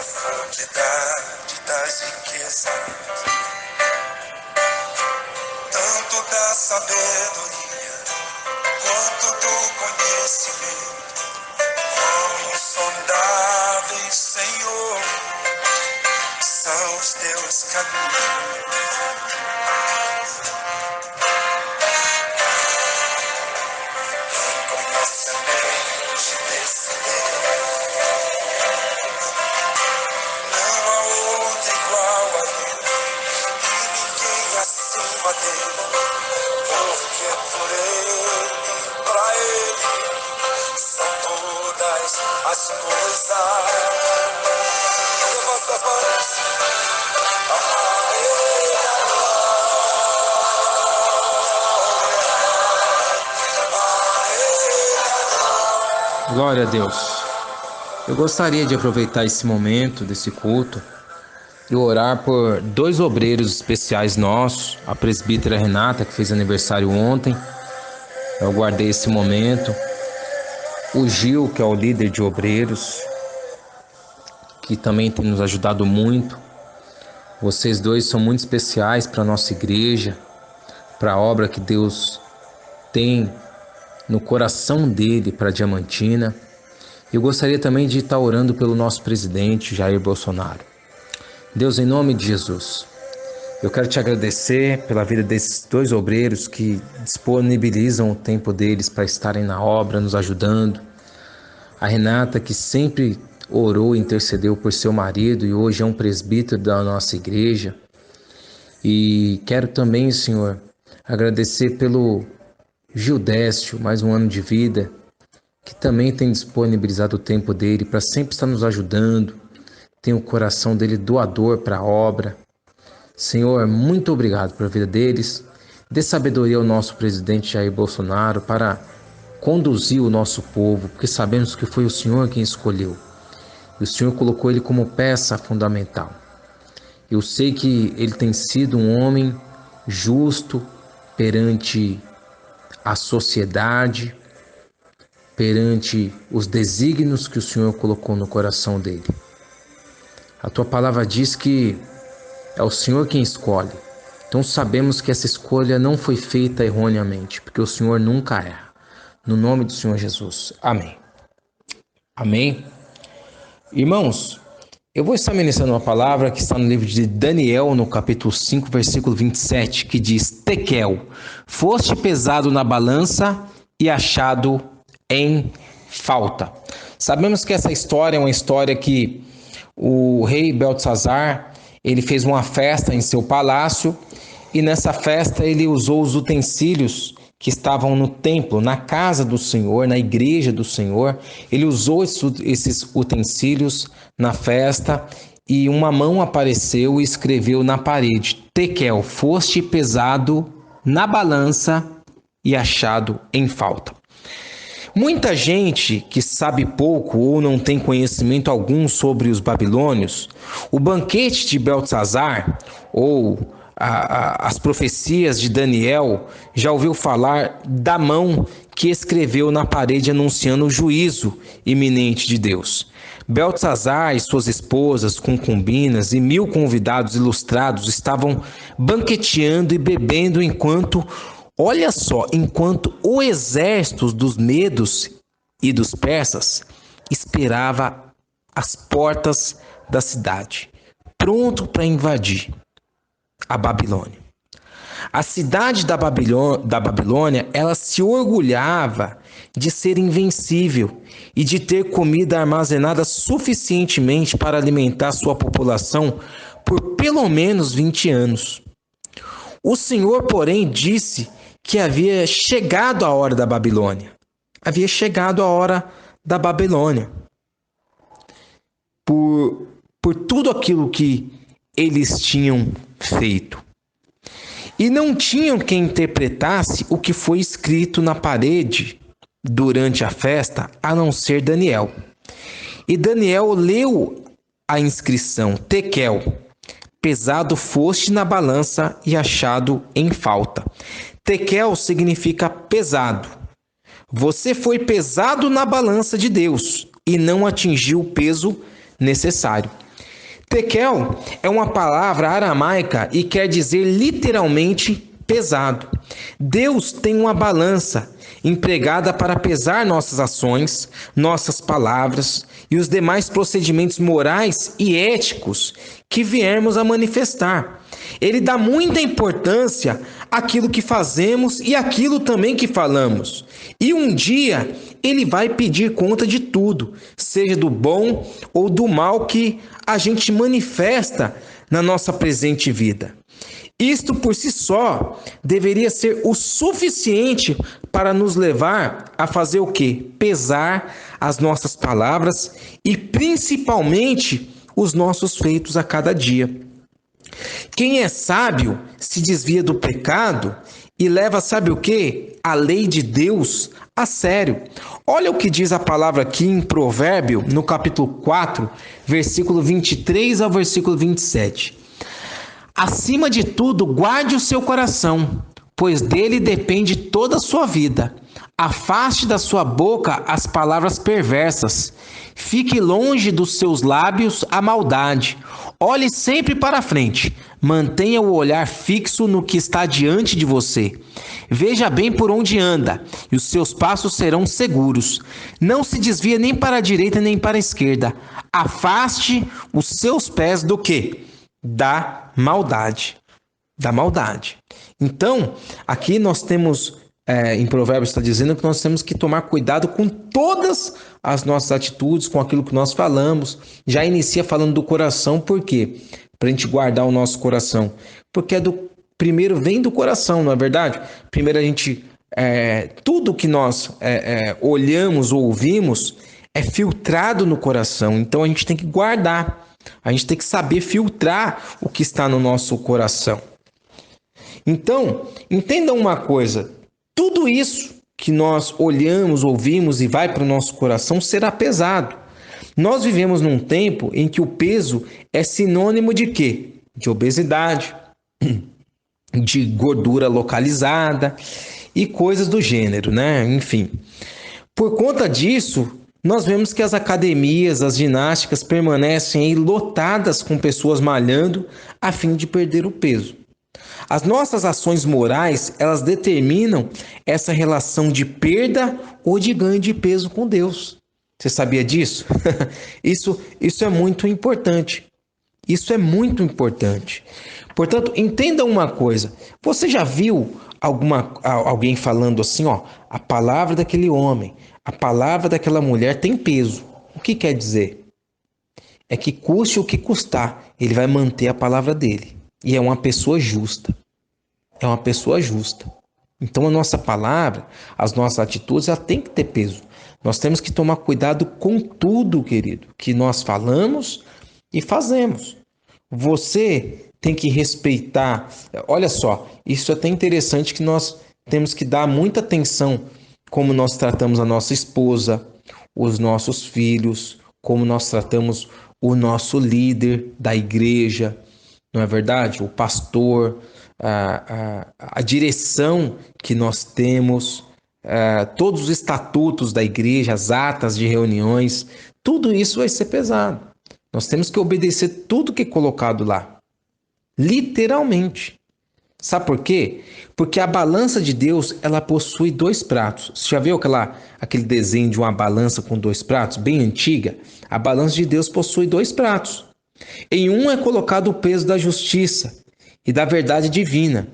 profundidade das riquezas, tanto da sabedoria quanto do conhecimento. Quão insondáveis, Senhor, são os teus caminhos. Quem conhece a mente desse Deus? Não há outro igual a Ele, e ninguém acima dele, porque por Ele, pra Ele, são todas as coisas. Levanta as mãos. A Ele a glória. Glória a Deus. Eu gostaria de aproveitar esse momento desse culto e orar por dois obreiros especiais nossos, a presbítera Renata, que fez aniversário ontem. Eu guardei esse momento. O Gil, que é o líder de obreiros, que também tem nos ajudado muito. Vocês dois são muito especiais para a nossa igreja, para a obra que Deus tem no coração dele para Diamantina. Eu gostaria também de estar orando pelo nosso presidente Jair Bolsonaro. Deus, em nome de Jesus, eu quero te agradecer pela vida desses dois obreiros que disponibilizam o tempo deles para estarem na obra, nos ajudando. A Renata, que sempre orou e intercedeu por seu marido e hoje é um presbítero da nossa igreja. E quero também, Senhor, agradecer pelo Gildécio, mais um ano de vida, que também tem disponibilizado o tempo dele para sempre estar nos ajudando, tem o coração dele doador para a obra. Senhor, muito obrigado pela vida deles. Dê sabedoria ao nosso presidente Jair Bolsonaro para conduzir o nosso povo, porque sabemos que foi o Senhor quem escolheu. E o Senhor colocou ele como peça fundamental. Eu sei que ele tem sido um homem justo perante a sociedade, perante os desígnios que o Senhor colocou no coração dele. A tua palavra diz que é o Senhor quem escolhe. Então sabemos que essa escolha não foi feita erroneamente, porque o Senhor nunca erra. No nome do Senhor Jesus. Amém. Amém. Irmãos, eu vou estar ministrando uma palavra que está no livro de Daniel, no capítulo 5, versículo 27, que diz: Tekel, foste pesado na balança e achado em falta. Sabemos que essa história é uma história que o rei Beltesazar, ele fez uma festa em seu palácio e nessa festa ele usou os utensílios que estavam no templo, na casa do Senhor, na igreja do Senhor. Ele usou esses utensílios na festa e uma mão apareceu e escreveu na parede: Tekel, foste pesado na balança e achado em falta. Muita gente que sabe pouco ou não tem conhecimento algum sobre os babilônios, o banquete de Beltesazar ou as profecias de Daniel já ouviu falar da mão que escreveu na parede anunciando o juízo iminente de Deus. Beltesazar e suas esposas, concubinas e 1000 convidados ilustrados estavam banqueteando e bebendo enquanto o exército dos medos e dos persas esperava as portas da cidade, pronto para invadir a Babilônia. A cidade da Babilônia, ela se orgulhava de ser invencível e de ter comida armazenada suficientemente para alimentar sua população por pelo menos 20 anos. O Senhor, porém, disse que havia chegado a hora da Babilônia. Havia chegado a hora da Babilônia. Por tudo aquilo que eles tinham feito. E não tinham quem interpretasse o que foi escrito na parede durante a festa, a não ser Daniel. E Daniel leu a inscrição: Tekel, pesado foste na balança e achado em falta. Tekel significa pesado. Você foi pesado na balança de Deus e não atingiu o peso necessário. Tekel é uma palavra aramaica e quer dizer literalmente pesado. Deus tem uma balança empregada para pesar nossas ações, nossas palavras e os demais procedimentos morais e éticos que viermos a manifestar. Ele dá muita importância àquilo que fazemos e àquilo também que falamos. E um dia ele vai pedir conta de tudo, seja do bom ou do mal que a gente manifesta na nossa presente vida. Isto por si só deveria ser o suficiente para nos levar a fazer o quê? Pesar as nossas palavras e principalmente os nossos feitos a cada dia. Quem é sábio se desvia do pecado e leva, sabe o quê? A lei de Deus a sério. Olha o que diz a palavra aqui em Provérbio, no capítulo 4, versículo 23 ao versículo 27. Acima de tudo, guarde o seu coração, pois dele depende toda a sua vida. Afaste da sua boca as palavras perversas. Fique longe dos seus lábios a maldade. Olhe sempre para frente. Mantenha o olhar fixo no que está diante de você. Veja bem por onde anda, e os seus passos serão seguros. Não se desvie nem para a direita nem para a esquerda. Afaste os seus pés do quê? Da maldade. Da maldade. Então, aqui nós temos, em Provérbios está dizendo que nós temos que tomar cuidado com todas as nossas atitudes, com aquilo que nós falamos. Já inicia falando do coração, por quê? Para a gente guardar o nosso coração. Porque primeiro vem do coração, não é verdade? Primeiro a gente, tudo que nós olhamos ou ouvimos é filtrado no coração. Então a gente tem que guardar. A gente tem que saber filtrar o que está no nosso coração. Então, entenda uma coisa. Tudo isso que nós olhamos, ouvimos e vai para o nosso coração será pesado. Nós vivemos num tempo em que o peso é sinônimo de quê? De obesidade, de gordura localizada e coisas do gênero, né? Enfim. Por conta disso, nós vemos que as academias, as ginásticas permanecem aí lotadas com pessoas malhando a fim de perder o peso. As nossas ações morais, elas determinam essa relação de perda ou de ganho de peso com Deus. Você sabia disso? Isso é muito importante. Isso é muito importante. Portanto, entenda uma coisa. Você já viu alguém falando assim, ó, a palavra daquele homem, a palavra daquela mulher tem peso. O que quer dizer? É que custe o que custar, ele vai manter a palavra dele. E é uma pessoa justa. É uma pessoa justa. Então a nossa palavra, as nossas atitudes, ela tem que ter peso. Nós temos que tomar cuidado com tudo, querido, que nós falamos e fazemos. Você tem que respeitar. Olha só, isso é até interessante que nós temos que dar muita atenção como nós tratamos a nossa esposa, os nossos filhos, como nós tratamos o nosso líder da igreja, não é verdade? O pastor, a direção que nós temos, todos os estatutos da igreja, as atas de reuniões, tudo isso vai ser pesado. Nós temos que obedecer tudo que é colocado lá. Literalmente. Sabe por quê? Porque a balança de Deus, ela possui 2 pratos. Você já viu aquele desenho de uma balança com 2 pratos, bem antiga? A balança de Deus possui 2 pratos. Em um é colocado o peso da justiça e da verdade divina,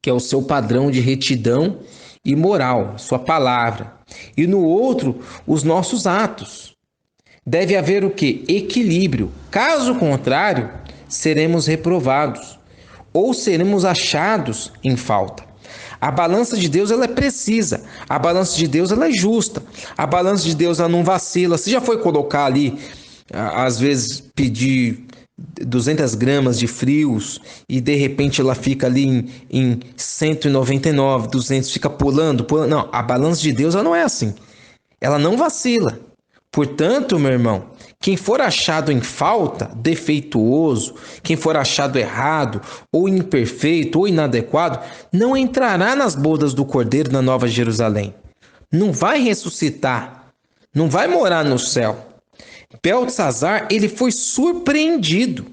que é o seu padrão de retidão e moral, sua palavra. E no outro, os nossos atos. Deve haver o quê? Equilíbrio. Caso contrário, seremos reprovados ou seremos achados em falta. A balança de Deus, ela é precisa. A balança de Deus, ela é justa. A balança de Deus, ela não vacila. Você já foi colocar ali, às vezes, pedir 200 gramas de frios e de repente ela fica ali em 199, 200, fica pulando. Não, a balança de Deus, ela não é assim. Ela não vacila. Portanto, meu irmão, quem for achado em falta, defeituoso, quem for achado errado, ou imperfeito, ou inadequado, não entrará nas bodas do Cordeiro na Nova Jerusalém. Não vai ressuscitar, não vai morar no céu. Beltzazar, ele foi surpreendido.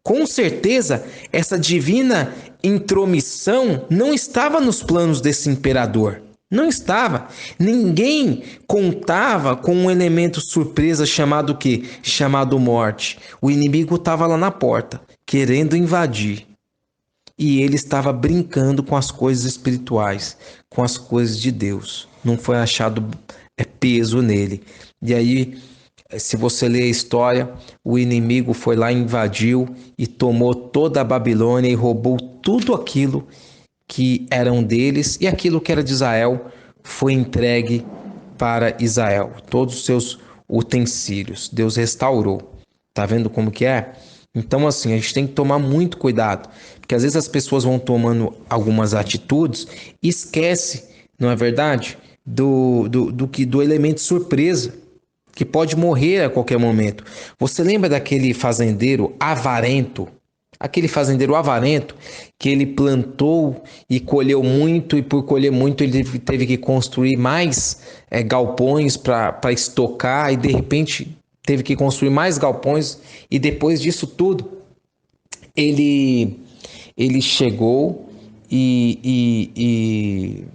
Com certeza, essa divina intromissão não estava nos planos desse imperador. Não estava. Ninguém contava com um elemento surpresa chamado o quê? Chamado morte. O inimigo estava lá na porta, querendo invadir. E ele estava brincando com as coisas espirituais, com as coisas de Deus. Não foi achado peso nele. E aí, se você ler a história, o inimigo foi lá, invadiu e tomou toda a Babilônia e roubou tudo aquilo que eram deles, e aquilo que era de Israel foi entregue para Israel. Todos os seus utensílios. Deus restaurou. Tá vendo como que é? Então, assim, a gente tem que tomar muito cuidado, porque às vezes as pessoas vão tomando algumas atitudes e esquece, não é verdade? Do elemento surpresa, que pode morrer a qualquer momento. Você lembra daquele fazendeiro avarento? Aquele fazendeiro avarento que ele plantou e colheu muito, e por colher muito ele teve que construir mais galpões para estocar, e de repente teve que construir mais galpões, e depois disso tudo ele chegou e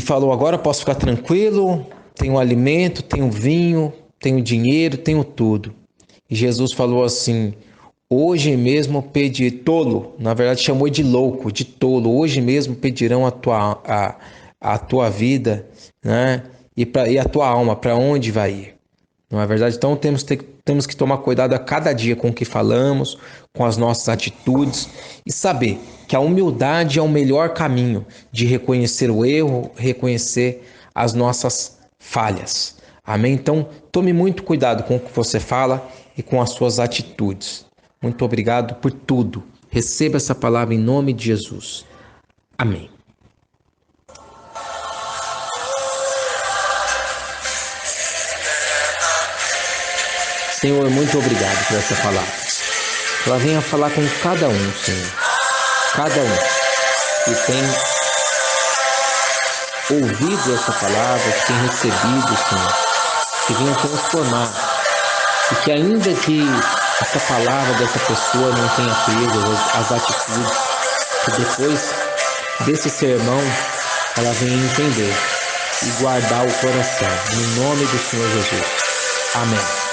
falou: agora posso ficar tranquilo, tenho alimento, tenho vinho, tenho dinheiro, tenho tudo. E Jesus falou assim: hoje mesmo pedi, tolo, na verdade chamou de louco, de tolo, hoje mesmo pedirão a tua vida, né? E a tua alma, para onde vai ir? Não é verdade? Então temos que tomar cuidado a cada dia com o que falamos, com as nossas atitudes, e saber que a humildade é o melhor caminho de reconhecer o erro, reconhecer as nossas falhas. Amém? Então tome muito cuidado com o que você fala e com as suas atitudes. Muito obrigado por tudo. Receba essa palavra em nome de Jesus. Amém. Senhor, muito obrigado por essa palavra. Ela venha falar com cada um, Senhor. Cada um que tem ouvido essa palavra, que tem recebido, Senhor. Que venha transformar. E que ainda que essa palavra dessa pessoa não tenha peso, as atitudes, que depois desse sermão ela venha entender e guardar o coração. No nome do Senhor Jesus. Amém.